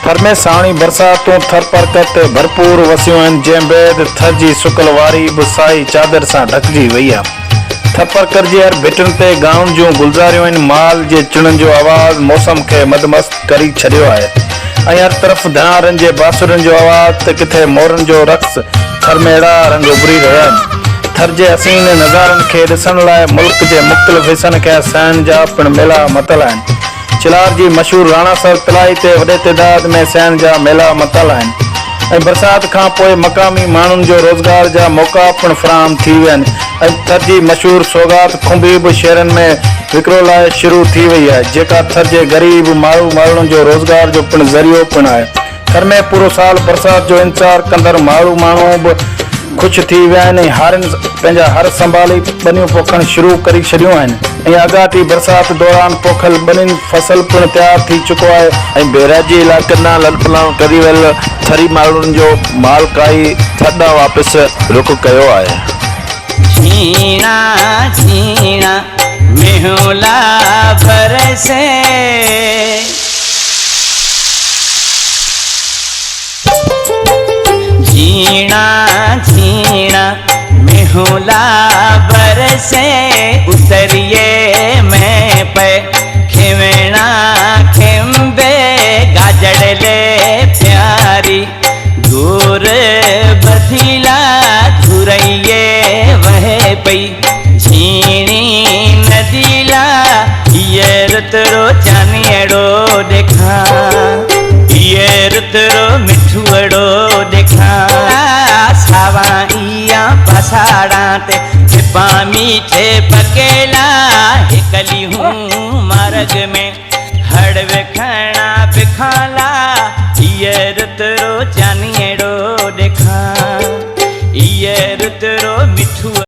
थर में सावणी बरसातूं थर परकत भरपूर वसियूं आहिनि, जंहिं बैदि थर जी सुकल वारी बि साई चादर सां ढकिजी वई आहे। थर परकर जी हर भिटनि ते गाउन जूं गुलज़ारियूं आहिनि। माल जे चिणनि जो आवाज़ मौसम खे मदमस्त करे छॾियो आहे ऐं हर तरफ़ धनारनि जे बांसुरियुनि जो आवाज़ त किथे मोरनि जो रक़्स। थर में अहिड़ा रंग उभरी रहिया आहिनि। थर जे हसीन नज़ारनि खे ॾिसण लाइ मुल्क जे मुख़्तलिफ़ हिसनि खे सहन जा पिणु मेला मतल आहिनि। चिलार जी मशहूर राणासर तलाई ते वॾे तइदाद में सहन जा मेला मतल आहिनि ऐं बरसात खां पोइ मक़ामी माण्हुनि जो रोज़गार जा मौक़ा पिणु फ़राहम थी विया आहिनि ऐं थर जी मशहूर सौगात खुंबी बि शहरनि में विकिरो लाइ शुरू थी वई आहे, जेका थर जे ग़रीब माण्हुनि जो रोज़गार जो पिणु ज़रियो पिणु आहे। थर में पूरो साल बरसात जो इंतज़ारु कंदड़ माण्हू बि ख़ुशि थी विया आहिनि ऐं हारनि पंहिंजा हर संभाली ॿनियूं पोखणु शुरू करे छॾियूं आहिनि ऐं अगाटी बरसात दौरान पोखल ॿनियुनि फसल पिणु तयारु थी चुको आहे ऐं बैराजी इलाइक़नि ॾांहुं ललपलाण करी वियल थरी माण्हुनि जो माल काई थर ॾांहुं वापसि रुख़ कयो आहे। झीणा झीणा मेहुला बरसे, झीणा झीणा मेहुला बरसे, उतरिए में पे खिवणा खिंबे गाजड़ ले प्यारी, दूर बथीला धुरैये वह पई झीणी नदीला, ये रुतरो चानियड़ो देखा, ये रुतरो मिठुअड़ो देखा, सावाइया पसाड़ा ते छिपा मीठे पकेला, हिकली हूँ मार्ग में हड़वे खड़ा बिखाला, ये रुतरो चानियड़ो देखा, ये रुतरो मिठू